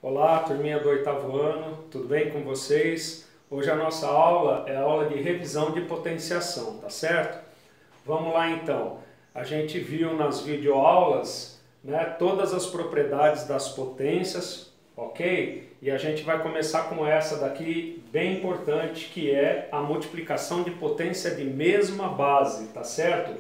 Olá, turminha do 8º ano, tudo bem com vocês? Hoje a nossa aula é a aula de revisão de potenciação, tá certo? Vamos lá então. A gente viu nas videoaulas, todas as propriedades das potências, ok? E a gente vai começar com essa daqui, bem importante, que é a multiplicação de potência de mesma base, tá certo?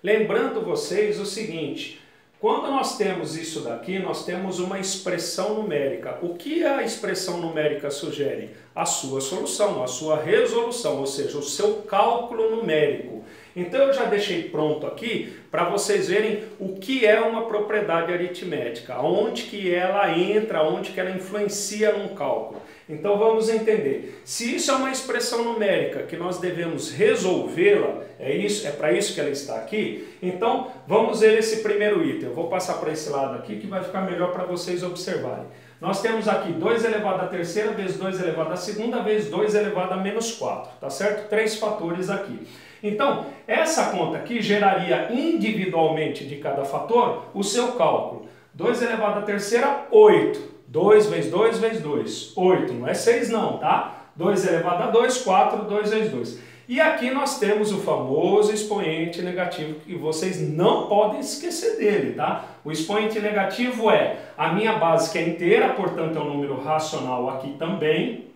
Lembrando vocês o seguinte: quando nós temos isso daqui, nós temos uma expressão numérica. O que a expressão numérica sugere? A sua solução, a sua resolução, ou seja, o seu cálculo numérico. Então eu já deixei pronto aqui para vocês verem o que é uma propriedade aritmética, onde que ela entra, onde que ela influencia num cálculo. Então vamos entender. Se isso é uma expressão numérica que nós devemos resolvê-la, é para isso que ela está aqui, então vamos ver esse primeiro item. Eu vou passar para esse lado aqui que vai ficar melhor para vocês observarem. Nós temos aqui 2 elevado à terceira vezes 2 elevado à segunda vezes 2 elevado a menos 4, tá certo? 3 fatores aqui. Então, essa conta aqui geraria individualmente de cada fator o seu cálculo. 2 elevado à terceira, 8. 2 vezes 2 vezes 2. 8, não é 6 não, tá? 2 elevado a 2, 4, 2 vezes 2. E aqui nós temos o famoso expoente negativo, que vocês não podem esquecer dele, tá? O expoente negativo é a minha base que é inteira, portanto é um número racional aqui também.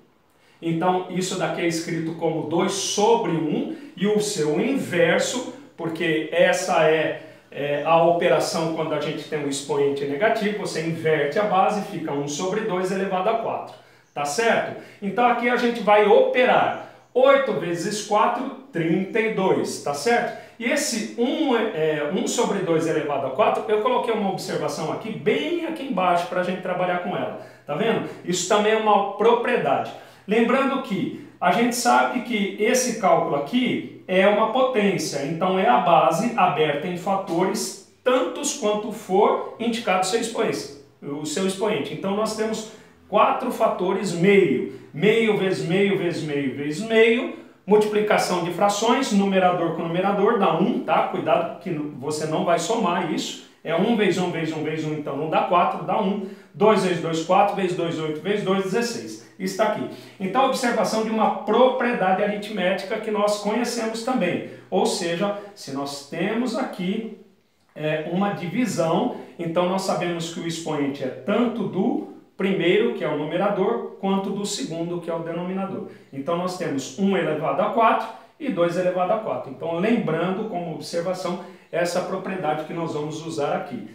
Então isso daqui é escrito como 2 sobre 1 e o seu inverso, porque essa é a operação quando a gente tem um expoente negativo, você inverte a base, fica 1 sobre 2 elevado a 4, tá certo? Então aqui a gente vai operar 8 vezes 4, 32, tá certo? E esse 1 sobre 2 elevado a 4, eu coloquei uma observação aqui, bem aqui embaixo, para a gente trabalhar com ela, tá vendo? Isso também é uma propriedade. Lembrando que a gente sabe que esse cálculo aqui é uma potência, então é a base aberta em fatores tantos quanto for indicado o seu expoente. Então nós temos 4 fatores meio. Meio vezes meio vezes meio vezes meio, multiplicação de frações, numerador com numerador, dá 1, tá? Cuidado que você não vai somar isso. É 1 vezes 1 vezes 1 vezes 1, então não dá 4, dá 1. 2 vezes 2, 4, vezes 2, 8, vezes 2, 16. Está aqui. Então, observação de uma propriedade aritmética que nós conhecemos também. Ou seja, se nós temos aqui uma divisão, então nós sabemos que o expoente é tanto do primeiro, que é o numerador, quanto do segundo, que é o denominador. Então nós temos 1 elevado a 4 e 2 elevado a 4. Então, lembrando como observação essa propriedade que nós vamos usar aqui.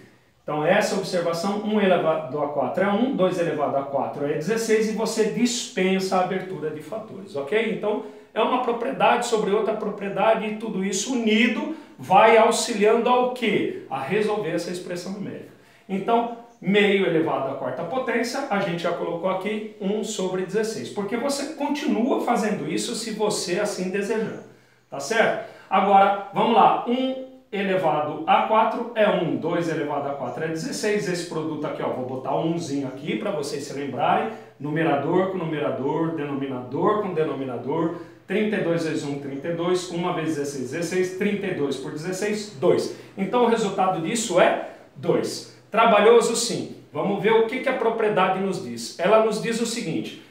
Então, essa observação, 1 elevado a 4 é 1, 2 elevado a 4 é 16 e você dispensa a abertura de fatores, ok? Então, é uma propriedade sobre outra propriedade e tudo isso unido vai auxiliando ao quê? A resolver essa expressão numérica. Então, meio elevado à quarta potência, a gente já colocou aqui 1 sobre 16, porque você continua fazendo isso se você assim desejar, tá certo? Agora, vamos lá, 1 elevado a 4 é 1, 2 elevado a 4 é 16, esse produto aqui, ó, vou botar um 1zinho aqui para vocês se lembrarem, numerador com numerador, denominador com denominador, 32 vezes 1, 32, 1 vezes 16, 16, 32 por 16, 2. Então o resultado disso é 2. Trabalhoso sim. Vamos ver o que a propriedade nos diz. Ela nos diz o seguinte: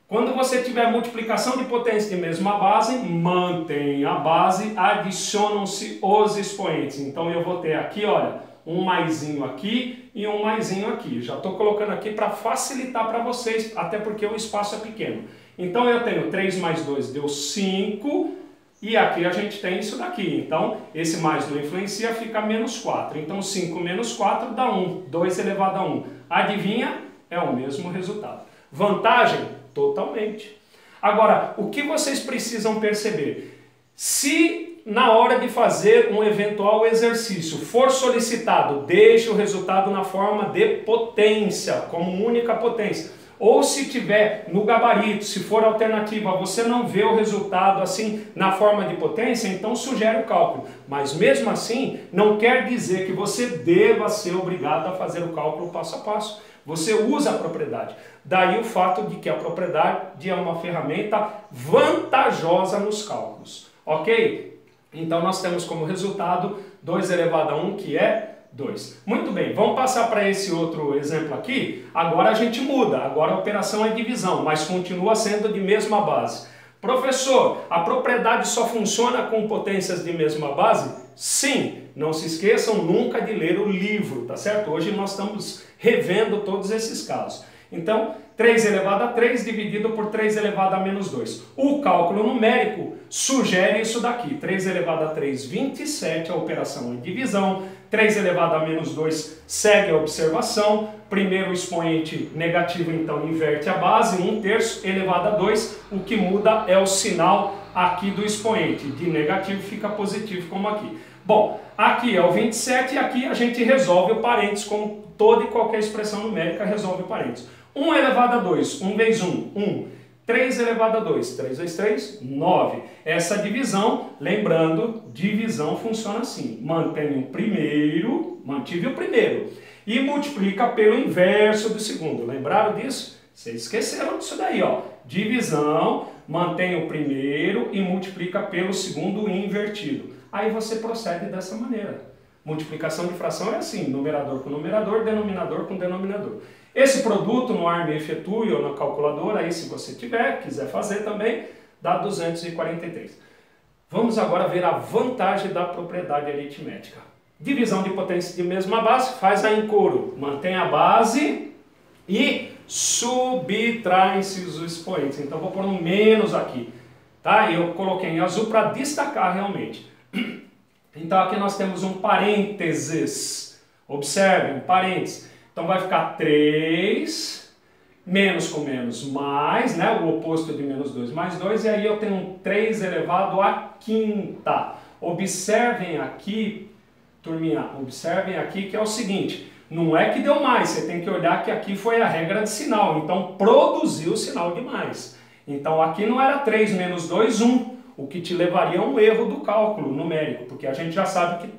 quando você tiver multiplicação de potência de mesma base, mantém a base, adicionam-se os expoentes. Então eu vou ter aqui, olha, um maisinho aqui e um maisinho aqui. Já estou colocando aqui para facilitar para vocês, até porque o espaço é pequeno. Então eu tenho 3 mais 2 deu 5, e aqui a gente tem isso daqui. Então esse mais não influencia, fica menos 4. Então 5 menos 4 dá 1, 2 elevado a 1. Adivinha? É o mesmo resultado. Vantagem? Totalmente. Agora, o que vocês precisam perceber? Se na hora de fazer um eventual exercício for solicitado, deixe o resultado na forma de potência, como única potência. Ou se tiver no gabarito, se for alternativa, você não vê o resultado assim na forma de potência, então sugere o cálculo. Mas mesmo assim, não quer dizer que você deva ser obrigado a fazer o cálculo passo a passo. Você usa a propriedade. Daí o fato de que a propriedade é uma ferramenta vantajosa nos cálculos. Ok? Então nós temos como resultado 2 elevado a 1, que é 2. Muito bem, vamos passar para esse outro exemplo aqui. Agora a gente muda, agora a operação é divisão, mas continua sendo de mesma base. Professor, a propriedade só funciona com potências de mesma base? Sim, não se esqueçam nunca de ler o livro, tá certo? Hoje nós estamos revendo todos esses casos. Então, 3 elevado a 3 dividido por 3 elevado a menos 2. O cálculo numérico sugere isso daqui. 3 elevado a 3, 27, a operação é divisão. 3 elevado a menos 2 segue a observação. Primeiro expoente negativo, então, inverte a base. 1/3 elevado a 2. O que muda é o sinal aqui do expoente. De negativo fica positivo, como aqui. Bom, aqui é o 27 e aqui a gente resolve o parênteses, como toda e qualquer expressão numérica resolve o parênteses. 1 elevado a 2, 1 vezes 1, 1. 3 elevado a 2, 3 vezes 3, 9. Essa divisão, lembrando, divisão funciona assim. Mantém o primeiro, mantive o primeiro, e multiplica pelo inverso do segundo. Lembraram disso? Vocês esqueceram disso daí, ó. Divisão, mantém o primeiro e multiplica pelo segundo invertido. Aí você procede dessa maneira. Multiplicação de fração é assim, numerador com numerador, denominador com denominador. Esse produto no ARM efetue ou na calculadora, aí se você quiser fazer também, dá 243. Vamos agora ver a vantagem da propriedade aritmética. Divisão de potência de mesma base, faz a em coro. Mantém a base e subtraem-se os expoentes. Então vou pôr um menos aqui, tá? Eu coloquei em azul para destacar realmente. Então aqui nós temos um parênteses. Observe, um parênteses. Então vai ficar 3, menos com menos, mais, né? O oposto de menos 2 mais 2, e aí eu tenho um 3 elevado à quinta. Observem aqui, turminha, observem aqui que é o seguinte, não é que deu mais, você tem que olhar que aqui foi a regra de sinal, então produziu o sinal de mais. Então aqui não era 3 menos 2, 1, o que te levaria a um erro do cálculo numérico, porque a gente já sabe que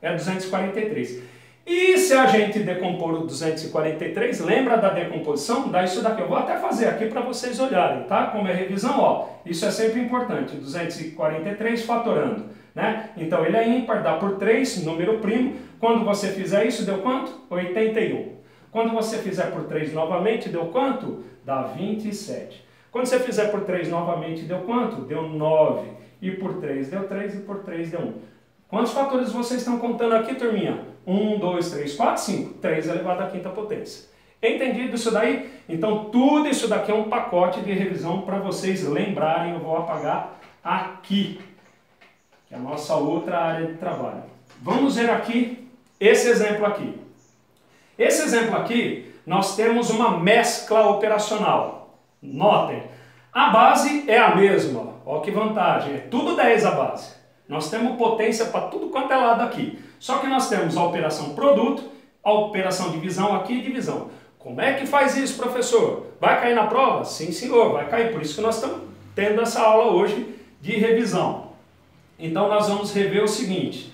é 243. E se a gente decompor o 243, lembra da decomposição? Dá isso daqui. Eu vou até fazer aqui para vocês olharem, tá? Como é revisão, ó. Isso é sempre importante. 243 fatorando, né? Então ele é ímpar, dá por 3, número primo. Quando você fizer isso, deu quanto? 81. Quando você fizer por 3 novamente, deu quanto? Dá 27. Quando você fizer por 3 novamente, deu quanto? Deu 9. E por 3 deu 3 e por 3 deu 1. Quantos fatores vocês estão contando aqui, turminha? 1, 2, 3, 4, 5. 3 elevado à quinta potência. Entendido isso daí? Então tudo isso daqui é um pacote de revisão para vocês lembrarem. Eu vou apagar aqui, que é a nossa outra área de trabalho. Vamos ver aqui esse exemplo aqui. Esse exemplo aqui, nós temos uma mescla operacional. Notem, a base é a mesma. Olha que vantagem, é tudo 10 a base. Nós temos potência para tudo quanto é lado aqui. Só que nós temos a operação produto, a operação divisão aqui e divisão. Como é que faz isso, professor? Vai cair na prova? Sim, senhor, vai cair. Por isso que nós estamos tendo essa aula hoje de revisão. Então nós vamos rever o seguinte.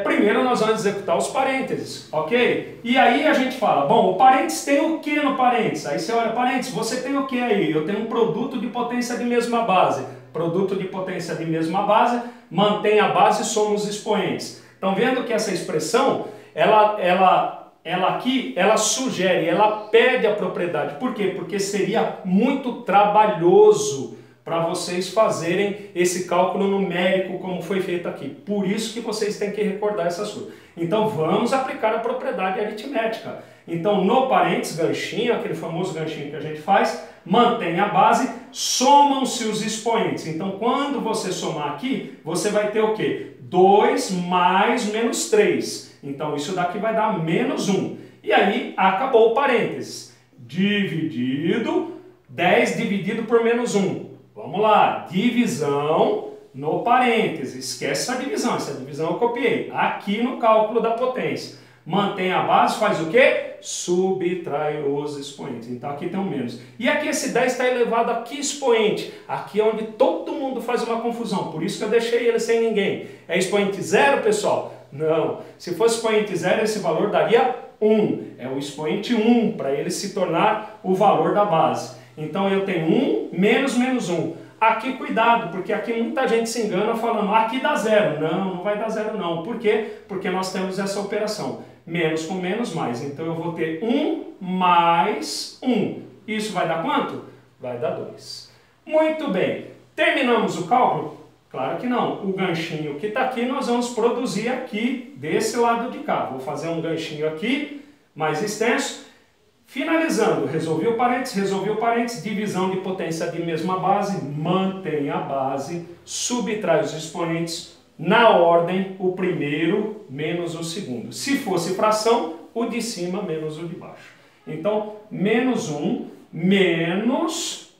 Primeiro nós vamos executar os parênteses, ok? E aí a gente fala, bom, o parênteses tem o que no parênteses? Aí você olha, parênteses, você tem o que aí? Eu tenho um produto de potência de mesma base. Produto de potência de mesma base, mantém a base, somos expoentes. Estão vendo que essa expressão, ela aqui, ela sugere, ela pede a propriedade. Por quê? Porque seria muito trabalhoso para vocês fazerem esse cálculo numérico como foi feito aqui. Por isso que vocês têm que recordar essas coisas. Então vamos aplicar a propriedade aritmética. Então no parênteses, ganchinho, aquele famoso ganchinho que a gente faz, mantém a base, somam-se os expoentes. Então quando você somar aqui, você vai ter o quê? 2 mais menos 3. Então isso daqui vai dar menos 1. E aí acabou o parênteses. Dividido, 10 dividido por menos 1. Vamos lá, divisão no parênteses. Esquece essa divisão eu copiei. Aqui no cálculo da potência. Mantém a base, faz o quê? Subtrai os expoentes. Então aqui tem um menos. E aqui esse 10 está elevado a que expoente? Aqui é onde todo mundo faz uma confusão. Por isso que eu deixei ele sem ninguém. É expoente 0, pessoal? Não. Se fosse expoente 0, esse valor daria 1. É o expoente 1, para ele se tornar o valor da base. Então eu tenho 1 menos menos 1. Aqui cuidado, porque aqui muita gente se engana falando, aqui dá zero. Não, não vai dar zero não. Por quê? Porque nós temos essa operação, menos com menos mais. Então eu vou ter 1 mais 1. Isso vai dar quanto? Vai dar 2. Muito bem. Terminamos o cálculo? Claro que não. O ganchinho que está aqui nós vamos produzir aqui desse lado de cá. Vou fazer um ganchinho aqui, mais extenso. Finalizando, resolvi o parênteses, divisão de potência de mesma base, mantém a base, subtrai os expoentes na ordem, o primeiro menos o segundo. Se fosse fração, o de cima menos o de baixo. Então, menos 1, menos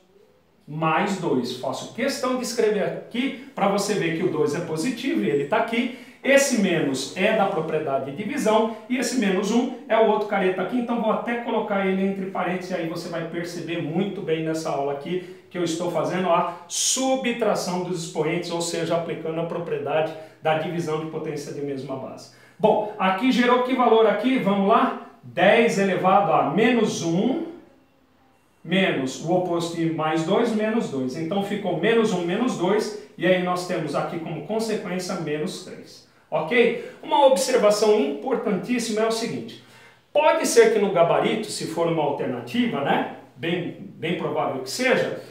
mais 2. Faço questão de escrever aqui para você ver que o 2 é positivo e ele está aqui. Esse menos é da propriedade de divisão e esse menos 1 é o outro careta aqui, então vou até colocar ele entre parênteses e aí você vai perceber muito bem nessa aula aqui que eu estou fazendo a subtração dos expoentes, ou seja, aplicando a propriedade da divisão de potência de mesma base. Bom, aqui gerou que valor aqui? Vamos lá? 10 elevado a menos 1 menos o oposto de mais 2, menos 2. Então ficou menos 1, menos 2 e aí nós temos aqui como consequência menos 3. Ok? Uma observação importantíssima é o seguinte, pode ser que no gabarito, se for uma alternativa, né, bem provável que seja,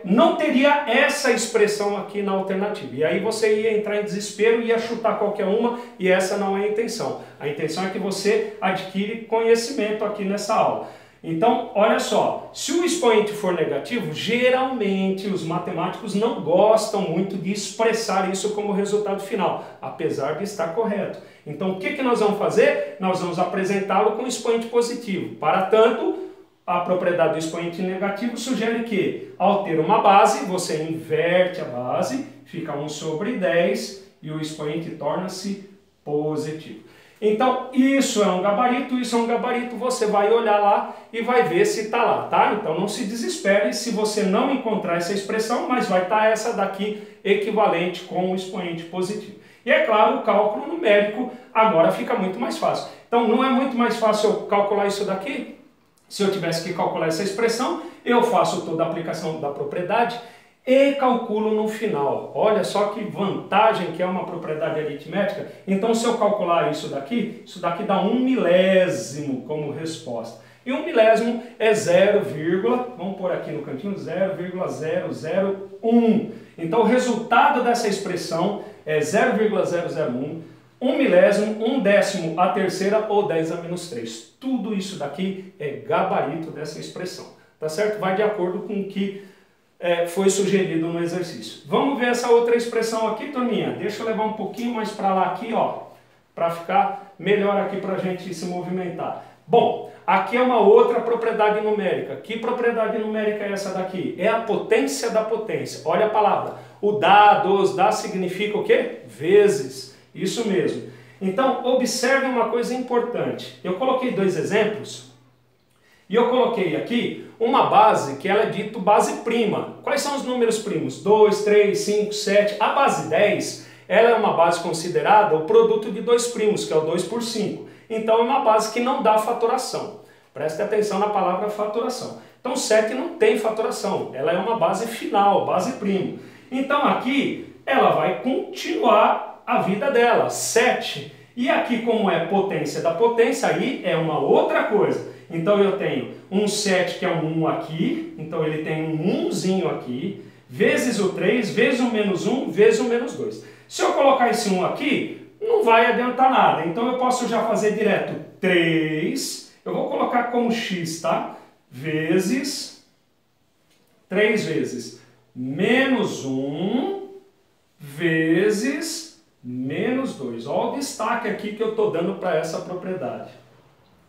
não teria essa expressão aqui na alternativa. E aí você ia entrar em desespero e ia chutar qualquer uma e essa não é a intenção. A intenção é que você adquire conhecimento aqui nessa aula. Então, olha só, se o expoente for negativo, geralmente os matemáticos não gostam muito de expressar isso como resultado final, apesar de estar correto. Então, o que nós vamos fazer? Nós vamos apresentá-lo com expoente positivo. Para tanto, a propriedade do expoente negativo sugere que, ao ter uma base, você inverte a base, fica 1 sobre 10 e o expoente torna-se positivo. Então, isso é um gabarito, você vai olhar lá e vai ver se está lá, tá? Então, não se desespere se você não encontrar essa expressão, mas vai estar essa daqui equivalente com o expoente positivo. E é claro, o cálculo numérico agora fica muito mais fácil. Então, não é muito mais fácil eu calcular isso daqui? Se eu tivesse que calcular essa expressão, eu faço toda a aplicação da propriedade e calculo no final. Olha só que vantagem que é uma propriedade aritmética. Então, se eu calcular isso daqui dá 1 milésimo como resposta. E 1 milésimo é 0, vamos pôr aqui no cantinho, 0,001. Então, o resultado dessa expressão é 0,001, 1 milésimo, 1 décimo a terceira ou 10 a menos 3. Tudo isso daqui é gabarito dessa expressão. Tá certo? Vai de acordo com o que foi sugerido no exercício. Vamos ver essa outra expressão aqui, turminha? Deixa eu levar um pouquinho mais para lá aqui, ó, para ficar melhor aqui para a gente se movimentar. Bom, aqui é uma outra propriedade numérica. Que propriedade numérica é essa daqui? É a potência da potência. Olha a palavra. O dá significa o quê? Vezes. Isso mesmo. Então, observe uma coisa importante. Eu coloquei 2 exemplos. E eu coloquei aqui uma base que ela é dito base prima. Quais são os números primos? 2, 3, 5, 7. A base 10, ela é uma base considerada o produto de 2 primos, que é o 2 por 5. Então é uma base que não dá fatoração. Preste atenção na palavra fatoração. Então 7 não tem fatoração, ela é uma base final, base prima. Então aqui ela vai continuar a vida dela, 7. E aqui como é potência da potência, aí é uma outra coisa. Então eu tenho um 7 que é um 1 aqui, então ele tem um 1zinho aqui, vezes o 3, vezes o menos 1, vezes o menos 2. Se eu colocar esse 1 aqui, não vai adiantar nada. Então eu posso já fazer direto 3, eu vou colocar como x, tá? Vezes, 3 vezes menos 1, vezes menos 2. Olha o destaque aqui que eu estou dando para essa propriedade.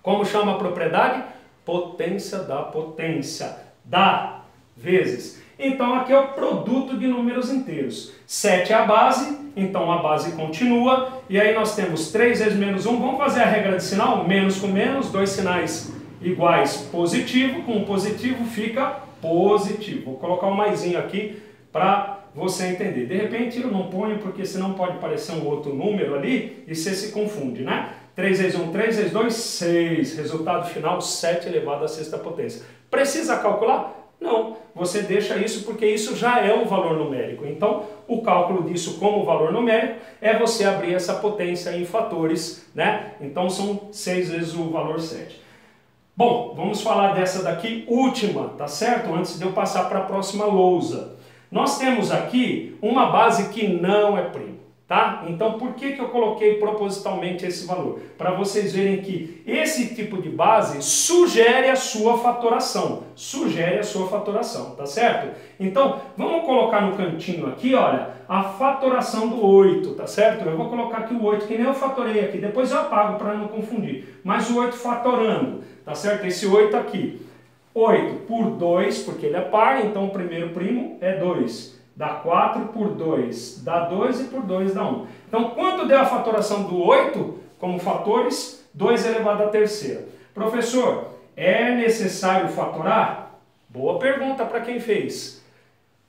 Como chama a propriedade? Potência da potência. Dá vezes. Então aqui é o produto de números inteiros. 7 é a base, então a base continua. E aí nós temos 3 vezes menos 1. Vamos fazer a regra de sinal? Menos com menos, 2 sinais iguais positivo. Com positivo fica positivo. Vou colocar um maisinho aqui para você entender. De repente eu não ponho porque senão pode parecer um outro número ali e você se confunde, né? 3 vezes 1, 3 vezes 2, 6. Resultado final, 7 elevado à sexta potência. Precisa calcular? Não, você deixa isso porque isso já é um valor numérico. Então, o cálculo disso como valor numérico é você abrir essa potência em fatores, né? Então, são 6 vezes o valor 7. Bom, vamos falar dessa daqui, última, tá certo? Antes de eu passar para a próxima lousa. Nós temos aqui uma base que não é primo. Tá? Então, por que eu coloquei propositalmente esse valor? Para vocês verem que esse tipo de base sugere a sua fatoração. Sugere a sua fatoração, tá certo? Então, vamos colocar no cantinho aqui, olha, a fatoração do 8, tá certo? Eu vou colocar aqui o 8, que nem eu fatorei aqui, depois eu apago para não confundir. Mas o 8 fatorando, tá certo? Esse 8 aqui. 8 por 2, porque ele é par, então o primeiro primo é 2. Dá 4 por 2, dá 2 e por 2 dá 1. Então, quanto deu a fatoração do 8 como fatores? 2 elevado à terceira. Professor, é necessário fatorar? Boa pergunta para quem fez.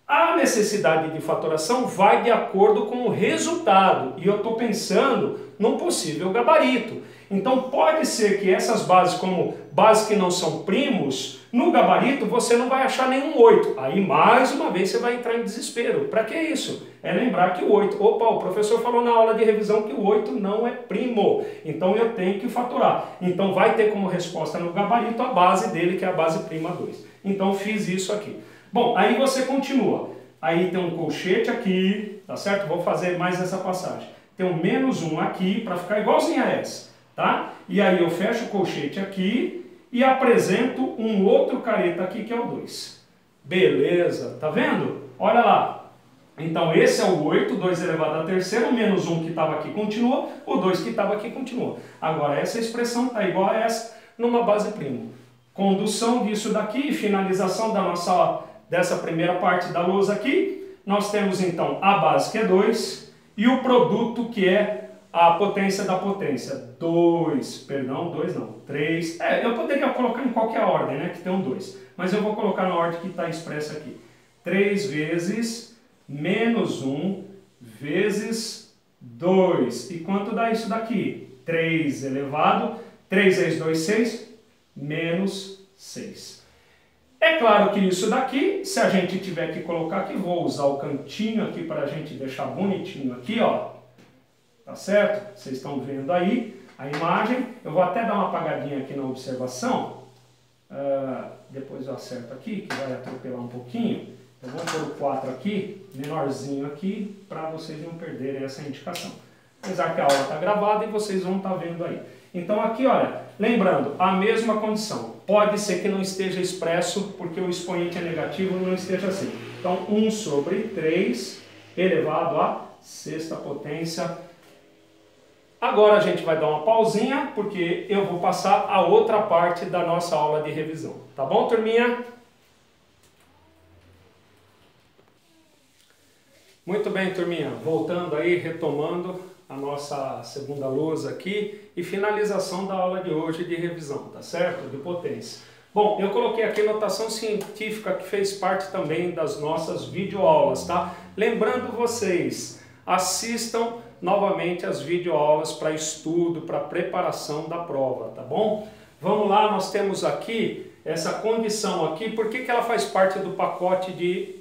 A necessidade de fatoração vai de acordo com o resultado. E eu estou pensando num possível gabarito. Então, pode ser que essas bases, como bases que não são primos, no gabarito você não vai achar nenhum 8. Aí, mais uma vez, você vai entrar em desespero. Para que isso? É lembrar que o 8... Opa, o professor falou na aula de revisão que o 8 não é primo. Então, eu tenho que fatorar. Então, vai ter como resposta no gabarito a base dele, que é a base prima 2. Então, fiz isso aqui. Bom, aí você continua. Aí tem um colchete aqui, tá certo? Vou fazer mais essa passagem. Tem um menos 1 aqui, para ficar igualzinho a essa. Tá? E aí eu fecho o colchete aqui e apresento um outro careta aqui que é o 2. Beleza, tá vendo? Olha lá. Então esse é o 8, 2 elevado à terceira, o menos 1 que estava aqui continua, o 2 que estava aqui continua. Agora essa expressão está igual a essa numa base prima. Condução disso daqui, finalização dessa primeira parte da lousa aqui, nós temos então a base que é 2 e o produto que é a potência da potência, 2 não, 3, eu poderia colocar em qualquer ordem, né, que tem um 2, mas eu vou colocar na ordem que está expressa aqui, 3 vezes menos 1 vezes 2, e quanto dá isso daqui? 3 elevado, 3 vezes 2, 6, menos 6. É claro que isso daqui, se a gente tiver que colocar aqui, vou usar o cantinho aqui para a gente deixar bonitinho aqui, ó. Tá certo? Vocês estão vendo aí a imagem. Eu vou até dar uma apagadinha aqui na observação. Depois eu acerto aqui, que vai atropelar um pouquinho. Eu vou pôr o 4 aqui, menorzinho aqui, para vocês não perderem essa indicação. Apesar que a aula está gravada e vocês vão estar vendo aí. Então aqui, olha, lembrando, a mesma condição. Pode ser que não esteja expresso, porque o expoente é negativo, não esteja assim. Então 1 sobre 3 elevado à sexta potência. Agora a gente vai dar uma pausinha, porque eu vou passar a outra parte da nossa aula de revisão. Tá bom, turminha? Muito bem, turminha. Voltando aí, retomando a nossa segunda lousa aqui e finalização da aula de hoje de revisão, tá certo? De potência. Bom, eu coloquei aqui notação científica que fez parte também das nossas videoaulas, tá? Lembrando vocês, assistam novamente as videoaulas para estudo, para preparação da prova, tá bom? Vamos lá, nós temos aqui essa condição aqui, por que ela faz parte do pacote de...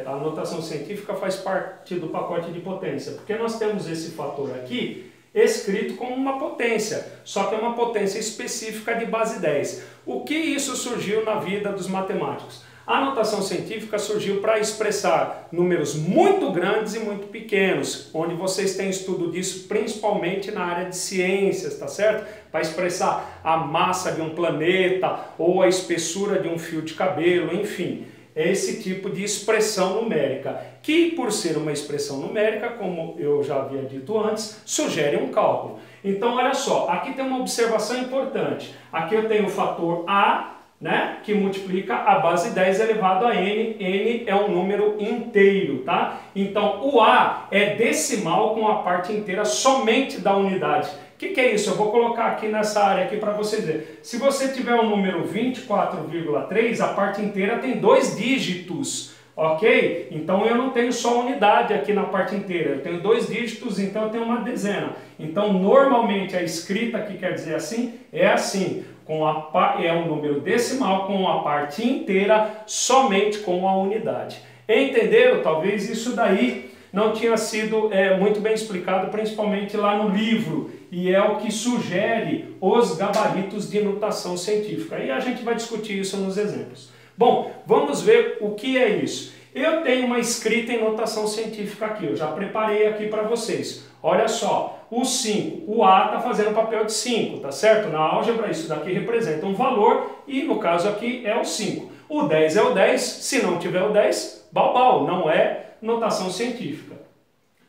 a notação científica faz parte do pacote de potência? Porque nós temos esse fator aqui escrito como uma potência, só que é uma potência específica de base 10. O que isso surgiu na vida dos matemáticos? A notação científica surgiu para expressar números muito grandes e muito pequenos, onde vocês têm estudo disso principalmente na área de ciências, tá certo? Para expressar a massa de um planeta ou a espessura de um fio de cabelo, enfim. É esse tipo de expressão numérica, que por ser uma expressão numérica, como eu já havia dito antes, sugere um cálculo. Então olha só, aqui tem uma observação importante. Aqui eu tenho o fator A, né, que multiplica a base 10 elevado a n. N é um número inteiro, tá? Então o A é decimal com a parte inteira somente da unidade. O que é isso? Eu vou colocar aqui nessa área aqui para vocês verem. Se você tiver o número 24,3, a parte inteira tem 2 dígitos, ok? Então eu não tenho só unidade aqui na parte inteira, eu tenho 2 dígitos, então eu tenho uma dezena. Então normalmente a escrita que quer dizer assim, é assim. é um número decimal com a parte inteira somente com a unidade. Entenderam? Talvez isso daí não tinha sido muito bem explicado, principalmente lá no livro, e é o que sugere os gabaritos de notação científica. E a gente vai discutir isso nos exemplos. Bom, vamos ver o que é isso. Eu tenho uma escrita em notação científica aqui, eu já preparei aqui para vocês. Olha só, o 5, o A está fazendo o papel de 5, tá certo? Na álgebra isso daqui representa um valor e no caso aqui é o 5. O 10 é o 10, se não tiver o 10, balbal, não é notação científica.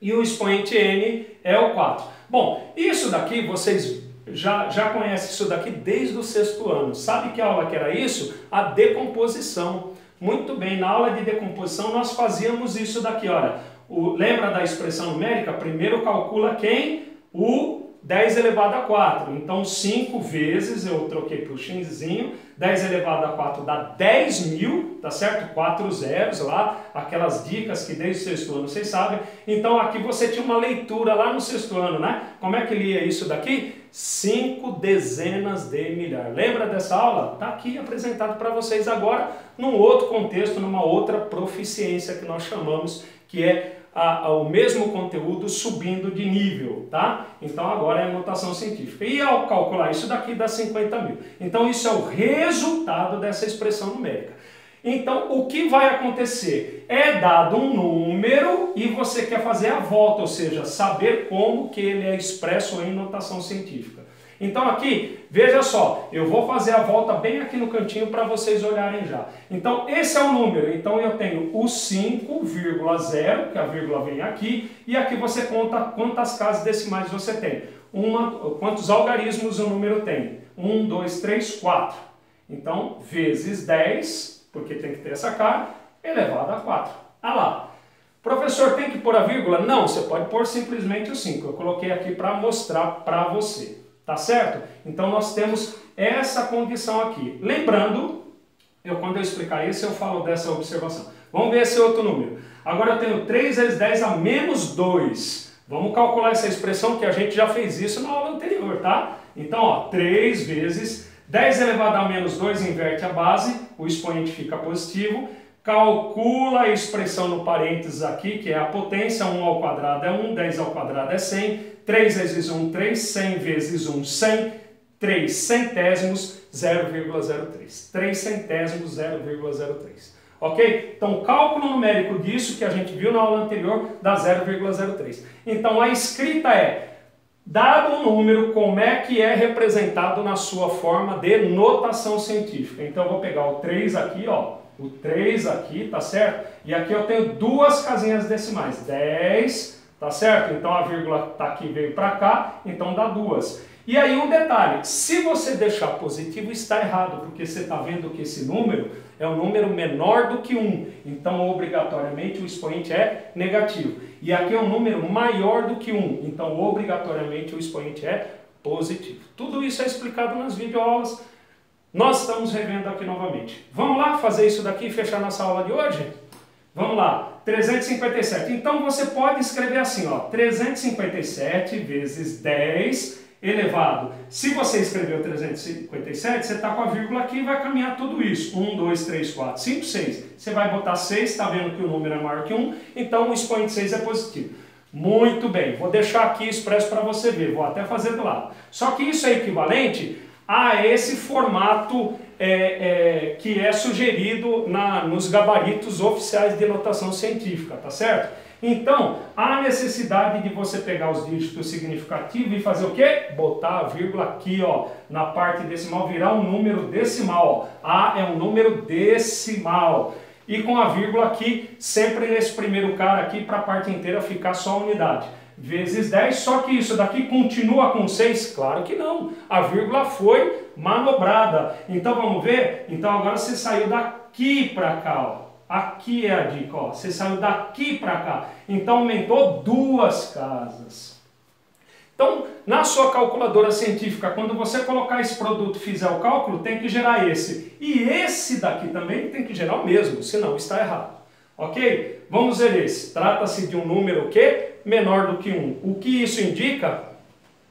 E o expoente n é o 4. Bom, isso daqui vocês já conhecem isso daqui desde o 6º ano. Sabe que aula que era isso? A decomposição. Muito bem, na aula de decomposição nós fazíamos isso daqui, olha. Lembra da expressão numérica? Primeiro calcula quem? O 10 elevado a 4. Então 5 vezes, eu troquei para o xinzinho, 10 elevado a 4 dá 10.000, tá certo? 4 zeros lá, aquelas dicas que desde o 6º ano vocês sabem. Então aqui você tinha uma leitura lá no 6º ano, né? Como é que lia isso daqui? 5 dezenas de milhar. Lembra dessa aula? Está aqui apresentado para vocês agora, num outro contexto, numa outra proficiência que nós chamamos, que é o mesmo conteúdo subindo de nível, tá? Então agora é a notação científica. E ao calcular isso daqui dá 50.000. Então isso é o resultado dessa expressão numérica. Então o que vai acontecer? É dado um número e você quer fazer a volta, ou seja, saber como que ele é expresso em notação científica. Então aqui, veja só, eu vou fazer a volta bem aqui no cantinho para vocês olharem já. Então esse é o número, então eu tenho o 5,0, que a vírgula vem aqui, e aqui você conta quantas casas decimais você tem. Quantos algarismos o número tem? 1, 2, 3, 4. Então, vezes 10, porque tem que ter essa cara, elevado a 4. Ah lá. Professor, tem que pôr a vírgula? Não, você pode pôr simplesmente o 5. Eu coloquei aqui para mostrar para você. Tá certo? Então nós temos essa condição aqui. Lembrando, quando eu explicar isso, eu falo dessa observação. Vamos ver esse outro número. Agora eu tenho 3 vezes 10 a menos 2. Vamos calcular essa expressão que a gente já fez isso na aula anterior, tá? Então, ó, 3 vezes 10 elevado a menos 2 inverte a base, o expoente fica positivo. Calcula a expressão no parênteses aqui, que é a potência, 1 ao quadrado é 1, 10 ao quadrado é 100, 3 vezes 1, 3, 100 vezes 1, 100, 3 centésimos, 0,03. 3 centésimos, 0,03. Ok? Então, o cálculo numérico disso, que a gente viu na aula anterior, dá 0,03. Então, a escrita é, dado um número, como é que é representado na sua forma de notação científica. Então, eu vou pegar o 3 aqui, ó. O 3 aqui, tá certo? E aqui eu tenho duas casinhas decimais, 10, tá certo? Então a vírgula tá aqui, veio para cá, então dá 2. E aí um detalhe, se você deixar positivo está errado, porque você está vendo que esse número é um número menor do que 1, então obrigatoriamente o expoente é negativo. E aqui é um número maior do que 1, então obrigatoriamente o expoente é positivo. Tudo isso é explicado nas videoaulas. Nós estamos revendo aqui novamente. Vamos lá fazer isso daqui e fechar nossa aula de hoje? Vamos lá, 357. Então você pode escrever assim, ó, 357 vezes 10 elevado. Se você escreveu 357, você está com a vírgula aqui e vai caminhar tudo isso. 1, 2, 3, 4, 5, 6. Você vai botar 6, está vendo que o número é maior que 1, então o expoente 6 é positivo. Muito bem, vou deixar aqui expresso para você ver, vou até fazer do lado. Só que isso é equivalente a esse formato que é sugerido nos gabaritos oficiais de notação científica, tá certo? Então, há necessidade de você pegar os dígitos significativos e fazer o quê? Botar a vírgula aqui, ó, na parte decimal, virar um número decimal, ó. A é um número decimal. E com a vírgula aqui, sempre nesse primeiro cara aqui, para a parte inteira ficar só a unidade. Vezes 10, só que isso daqui continua com 6? Claro que não, a vírgula foi manobrada. Então vamos ver? Então agora você saiu daqui para cá, ó. Aqui é a dica, ó. Você saiu daqui para cá, então aumentou 2 casas. Então, na sua calculadora científica, quando você colocar esse produto e fizer o cálculo, tem que gerar esse. E esse daqui também tem que gerar o mesmo, senão está errado. Ok? Vamos ver esse. Trata-se de um número o quê? Menor do que 1. O que isso indica,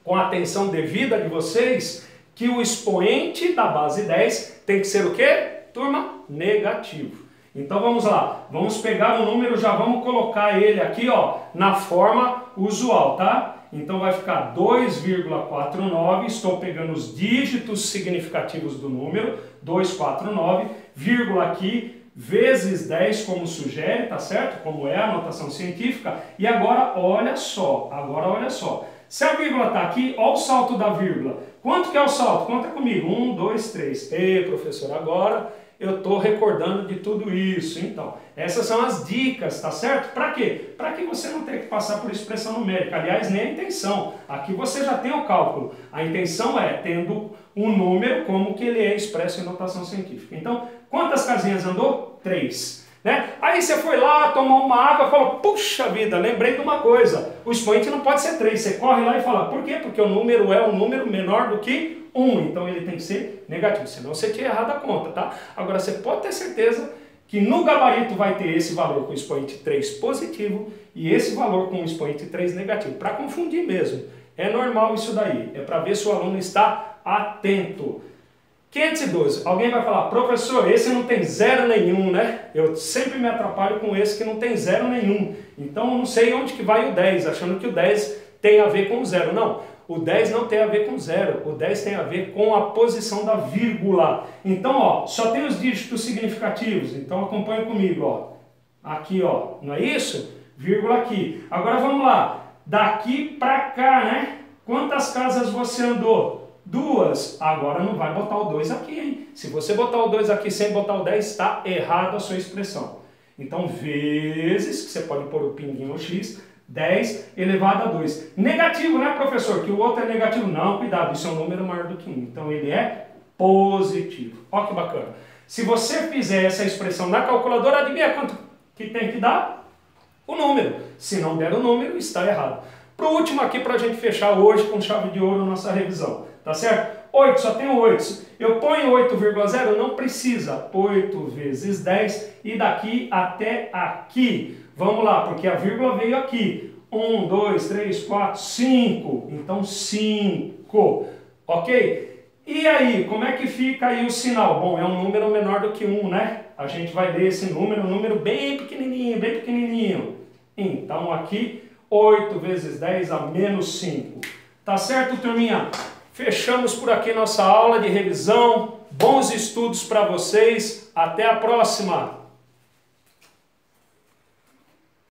com a atenção devida de vocês, que o expoente da base 10 tem que ser o quê? Turma, negativo. Então vamos lá, vamos pegar o número, já vamos colocar ele aqui, ó, na forma usual, tá? Então vai ficar 2,49, estou pegando os dígitos significativos do número, 249, vírgula aqui, vezes 10, como sugere, tá certo? Como é a notação científica. E agora olha só, se a vírgula está aqui, olha o salto da vírgula. Quanto que é o salto? Conta comigo. 1, 2, 3. Ei, professor, agora eu estou recordando de tudo isso. Então, essas são as dicas, tá certo? Para quê? Para que você não tenha que passar por expressão numérica. Aliás, nem a intenção. Aqui você já tem o cálculo. A intenção é tendo um número como que ele é expresso em notação científica. Então, quantas casinhas andou? 3. Né? Aí você foi lá, tomou uma água e falou, puxa vida, lembrei de uma coisa, o expoente não pode ser 3, você corre lá e fala, por quê? Porque o número é um número menor do que 1, então ele tem que ser negativo, senão você tinha errado a conta, tá? Agora você pode ter certeza que no gabarito vai ter esse valor com o expoente 3 positivo e esse valor com o expoente 3 negativo, para confundir mesmo, é normal isso daí, é para ver se o aluno está atento. 512. Alguém vai falar, professor, esse não tem zero nenhum, né? Eu sempre me atrapalho com esse que não tem zero nenhum. Então eu não sei onde que vai o 10, achando que o 10 tem a ver com o zero. Não, o 10 não tem a ver com zero. O 10 tem a ver com a posição da vírgula. Então, ó, só tem os dígitos significativos. Então acompanha comigo, ó. Aqui, ó, não é isso? Vírgula aqui. Agora vamos lá. Daqui pra cá, né? Quantas casas você andou? 2. Agora não vai botar o 2 aqui, hein? Se você botar o 2 aqui sem botar o 10, está errado a sua expressão. Então, vezes, que você pode pôr o pinguinho X, 10 elevado a 2. Negativo, né, professor? Que o outro é negativo. Não, cuidado, isso é um número maior do que 1. Então, ele é positivo. Olha que bacana. Se você fizer essa expressão na calculadora, adivinha quanto que tem que dar? O número. Se não der o número, está errado. Para o último aqui, para a gente fechar hoje com chave de ouro nossa revisão. Tá certo? 8, só tenho 8. Eu ponho 8,0? Não precisa. 8 vezes 10 e daqui até aqui. Vamos lá, porque a vírgula veio aqui. 1, 2, 3, 4, 5. Então 5. Ok? E aí, como é que fica aí o sinal? Bom, é um número menor do que 1, né? A gente vai ler esse número, um número bem pequenininho, bem pequenininho. Então aqui, 8 vezes 10 a menos 5. Tá certo, turminha? Fechamos por aqui nossa aula de revisão. Bons estudos para vocês. Até a próxima!